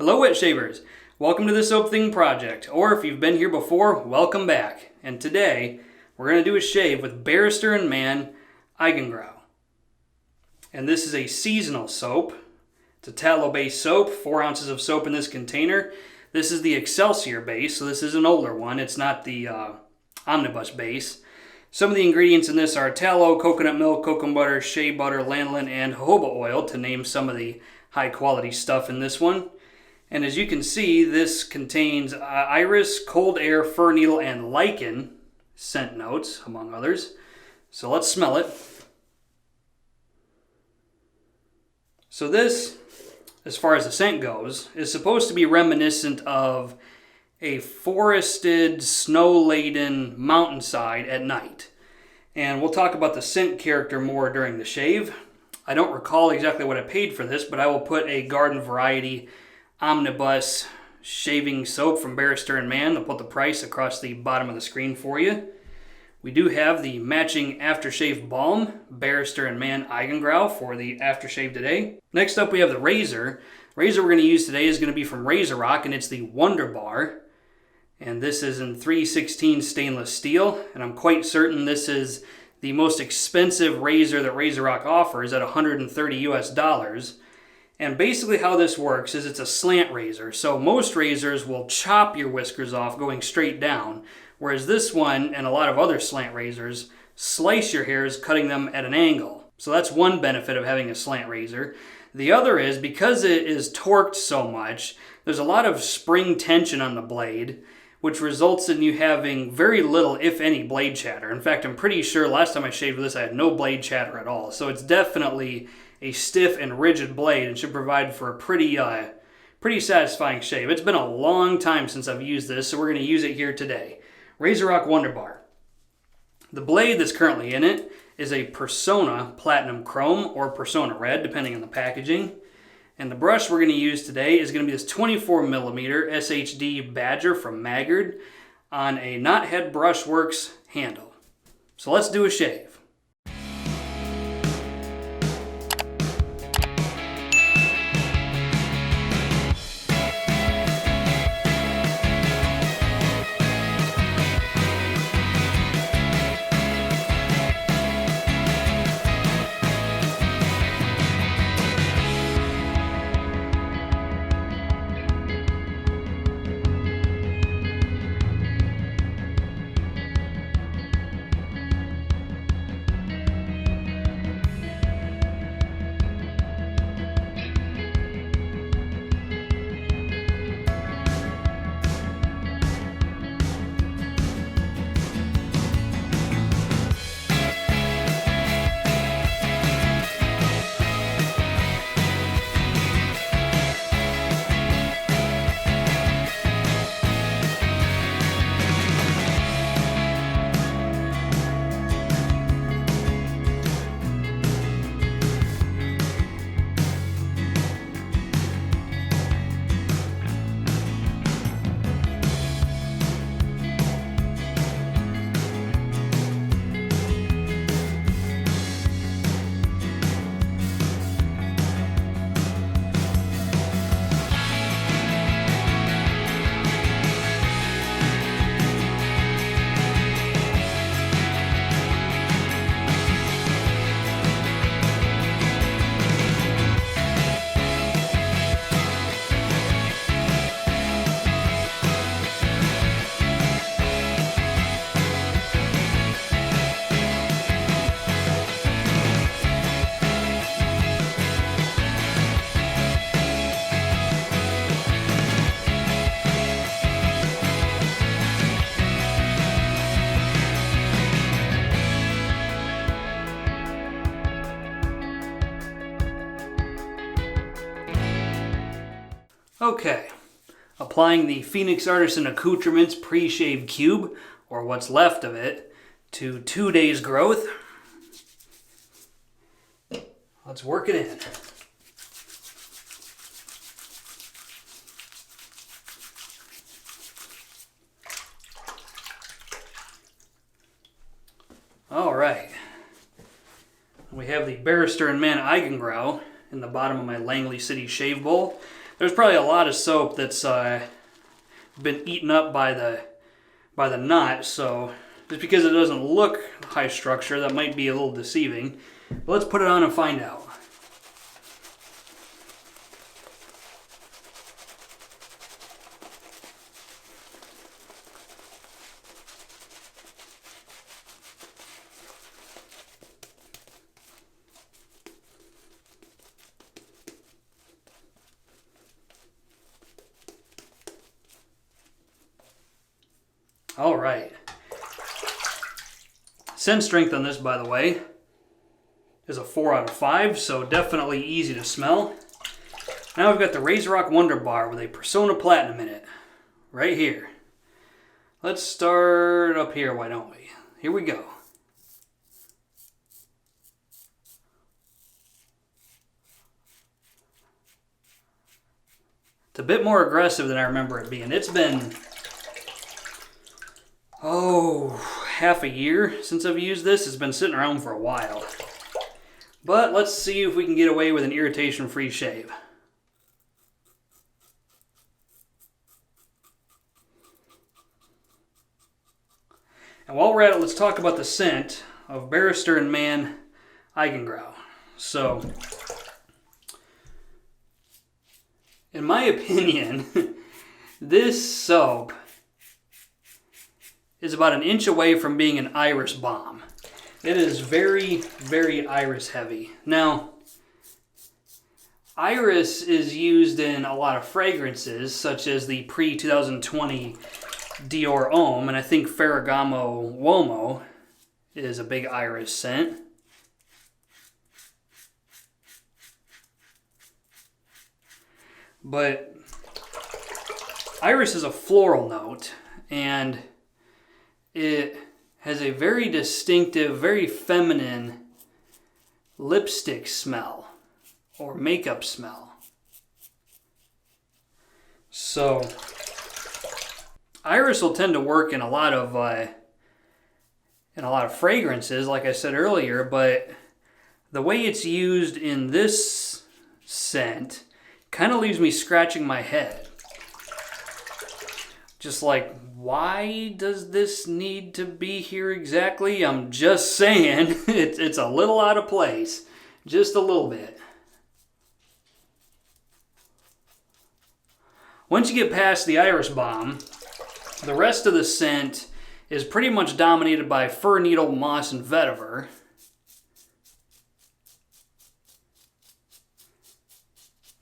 Hello wet shavers, welcome to the Soap Thing Project, or if you've been here before, welcome back. And today, we're going to do a shave with Barrister and Mann Eigengrau. And this is a seasonal soap. It's a tallow-based soap, 4 ounces of soap in this container. This is the Excelsior base, so this is an older one. It's not the Omnibus base. Some of the ingredients in this are tallow, coconut milk, cocoa butter, shea butter, lanolin, and jojoba oil, to name some of the high-quality stuff in this one. And as you can see, this contains iris, cold air, fir needle, and lichen scent notes, among others. So let's smell it. So this, as far as the scent goes, is supposed to be reminiscent of a forested, snow-laden mountainside at night. And we'll talk about the scent character more during the shave. I don't recall exactly what I paid for this, but I will put a garden variety Omnibus shaving soap from Barrister and Mann. I'll put the price across the bottom of the screen for you. We do have the matching aftershave balm, Barrister and Mann Eigengrau, for the aftershave today. Next up we have the razor. Razor we're going to use today is going to be from RazoRock, and it's the Wunderbar. And this is in 316 stainless steel, and I'm quite certain this is the most expensive razor that RazoRock offers at $130 US. And basically how this works is it's a slant razor. So most razors will chop your whiskers off going straight down, whereas this one and a lot of other slant razors slice your hairs, cutting them at an angle. So that's one benefit of having a slant razor. The other is, because it is torqued so much, there's a lot of spring tension on the blade, which results in you having very little, if any, blade chatter. In fact, I'm pretty sure last time I shaved with this, I had no blade chatter at all. So it's definitely a stiff and rigid blade and should provide for a pretty satisfying shave. It's been a long time since I've used this, so we're going to use it here today. RazoRock Wunderbar. The blade that's currently in it is a Persona Platinum Chrome or Persona Red, depending on the packaging. And the brush we're going to use today is going to be this 24mm SHD Badger from Maggard on a Knothead Brushworks handle. So let's do a shave. Okay, applying the Phoenix Artisan Accoutrements pre-shave cube, or what's left of it, to 2 days growth. Let's work it in. All right. We have the Barrister and Mann Eigengrau in the bottom of my Langley City shave bowl. There's probably a lot of soap that's been eaten up by the knot, so just because it doesn't look high structure, that might be a little deceiving. But let's put it on and find out. All right. Scent strength on this, by the way, is a 4 out of 5, so definitely easy to smell. Now we've got the RazoRock Wunderbar with a Persona Platinum in it, right here. Let's start up here, why don't we? Here we go. It's a bit more aggressive than I remember it being. It's been, half a year since I've used this. It's been sitting around for a while. But let's see if we can get away with an irritation-free shave. And while we're at it, let's talk about the scent of Barrister and Mann Eigengrau. So, in my opinion, this soap is about an inch away from being an iris bomb. It is very, very iris heavy. Now, iris is used in a lot of fragrances, such as the pre-2020 Dior Homme, and I think Ferragamo Uomo is a big iris scent. But iris is a floral note, and it has a very distinctive, very feminine lipstick smell or makeup smell. So iris will tend to work in a lot of fragrances, like I said earlier, but the way it's used in this scent kind of leaves me scratching my head. Just like, why does this need to be here exactly? I'm just saying, it's a little out of place. Just a little bit. Once you get past the iris bomb, the rest of the scent is pretty much dominated by fir needle, moss, and vetiver.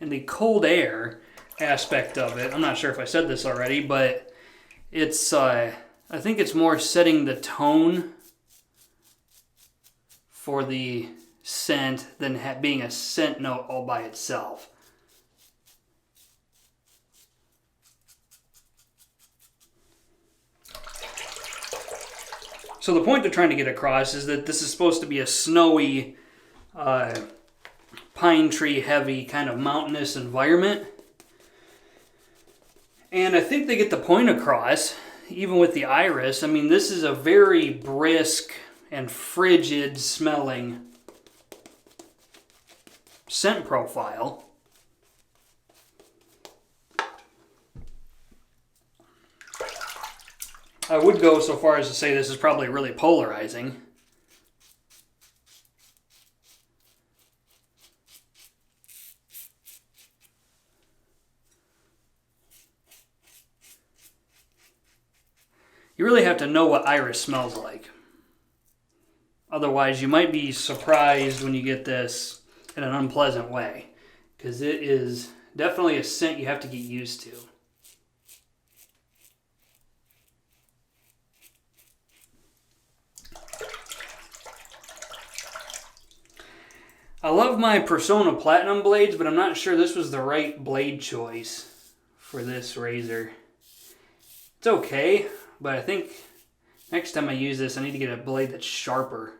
And the cold air aspect of it, I'm not sure if I said this already, but it's, I think it's more setting the tone for the scent than being a scent note all by itself. So the point they're trying to get across is that this is supposed to be a snowy, pine tree heavy kind of mountainous environment. And I think they get the point across, even with the iris. I mean, this is a very brisk and frigid smelling scent profile. I would go so far as to say this is probably really polarizing. You really have to know what iris smells like. Otherwise, you might be surprised when you get this in an unpleasant way, because it is definitely a scent you have to get used to. I love my Persona Platinum blades, but I'm not sure this was the right blade choice for this razor. It's okay, but I think next time I use this, I need to get a blade that's sharper.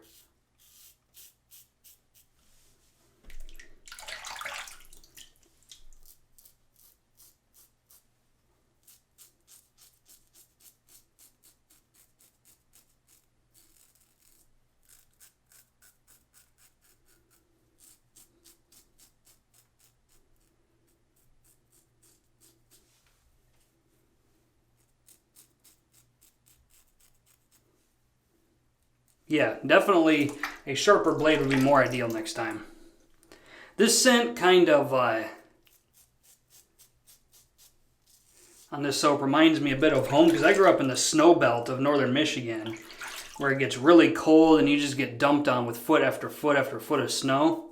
Yeah, definitely a sharper blade would be more ideal next time. This scent kind of, on this soap, reminds me a bit of home, because I grew up in the snow belt of northern Michigan, where it gets really cold and you just get dumped on with foot after foot after foot of snow.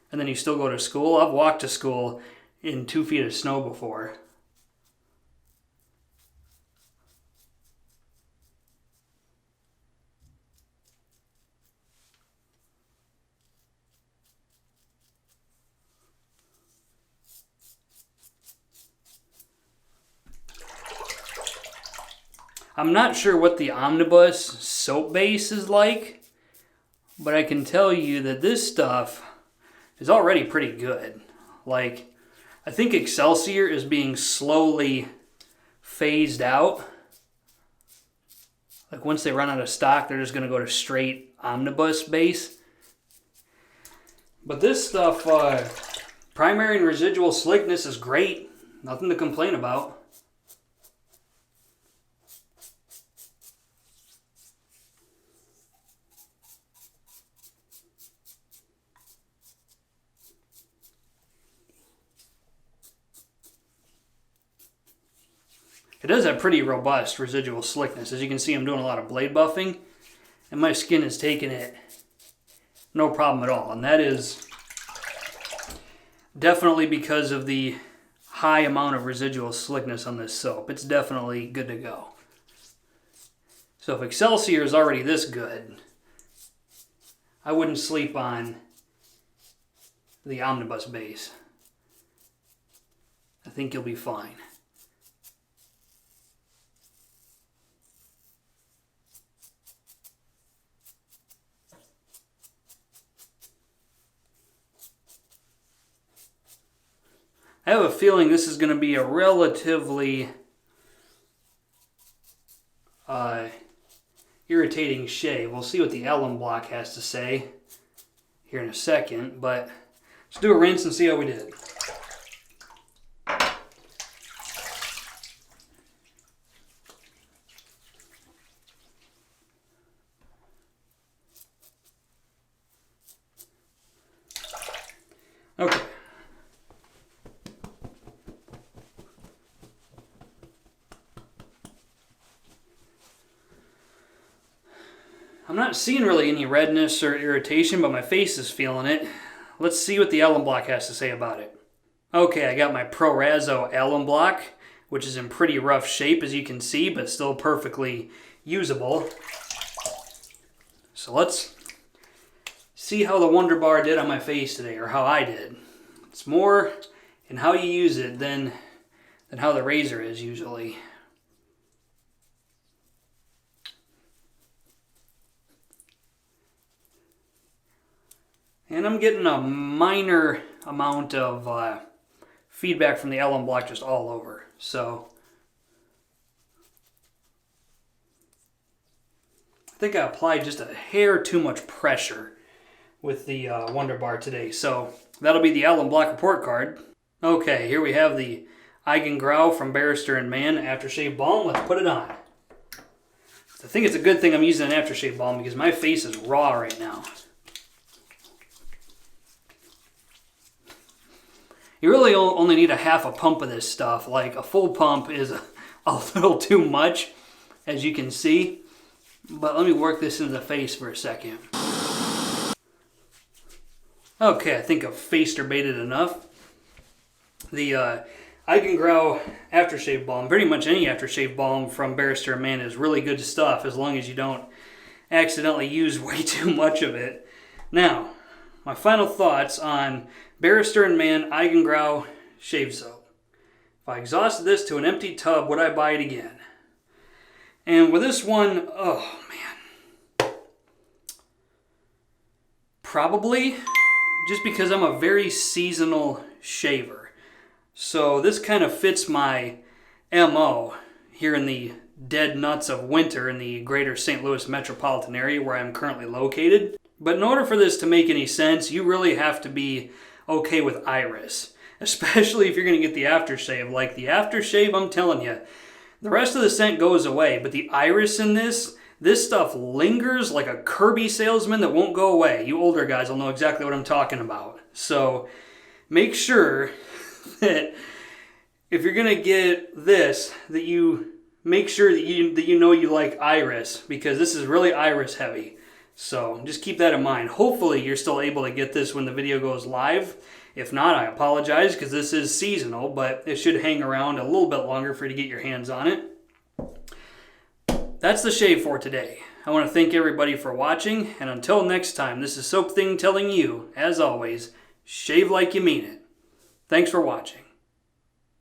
And then you still go to school. I've walked to school in 2 feet of snow before. I'm not sure what the Omnibus soap base is like, but I can tell you that this stuff is already pretty good. Like, I think Excelsior is being slowly phased out. Like, once they run out of stock, they're just going to go to straight Omnibus base. But this stuff, primary and residual slickness is great. Nothing to complain about. It does have pretty robust residual slickness. As you can see, I'm doing a lot of blade buffing, and my skin is taking it no problem at all. And that is definitely because of the high amount of residual slickness on this soap. It's definitely good to go. So if Excelsior is already this good, I wouldn't sleep on the Omnibus base. I think you'll be fine. I have a feeling this is going to be a relatively irritating shave. We'll see what the alum block has to say here in a second, but let's do a rinse and see how we did. Okay. I'm not seeing really any redness or irritation, but my face is feeling it. Let's see what the alum block has to say about it. Okay, I got my Pro Razo alum block, which is in pretty rough shape as you can see, but still perfectly usable. So let's see how the Wunderbar did on my face today, or how I did. It's more in how you use it than how the razor is usually. And I'm getting a minor amount of feedback from the alum block just all over. So I think I applied just a hair too much pressure with the Wunderbar today. So that'll be the alum block report card. Okay, here we have the Eigengrau from Barrister and Mann aftershave balm. Let's put it on. I think it's a good thing I'm using an aftershave balm because my face is raw right now. You really only need a half a pump of this stuff. Like, a full pump is a little too much, as you can see. But let me work this into the face for a second. Okay, I think I've face-turbated enough. The Eigengrau aftershave balm, pretty much any aftershave balm from Barrister and Mann is really good stuff, as long as you don't accidentally use way too much of it. Now, my final thoughts on Barrister and Mann Eigengrau shave soap. If I exhausted this to an empty tub, would I buy it again? And with this one, oh man. Probably, just because I'm a very seasonal shaver. So this kind of fits my MO here in the dead nuts of winter in the greater St. Louis metropolitan area where I'm currently located. But in order for this to make any sense, you really have to be okay with iris, especially if you're going to get the aftershave. Like the aftershave, I'm telling you, the rest of the scent goes away, but the iris in this This stuff lingers like a Kirby salesman that won't go away. You older guys will know exactly what I'm talking about. So make sure that if you're going to get this, that you make sure that you know you like iris, because this is really iris heavy. So just keep that in mind. Hopefully you're still able to get this when the video goes live. If not, I apologize, because this is seasonal, but it should hang around a little bit longer for you to get your hands on it. That's the shave for today. I want to thank everybody for watching, and until next time, this is Soap Thing telling you, as always, shave like you mean it. Thanks for watching.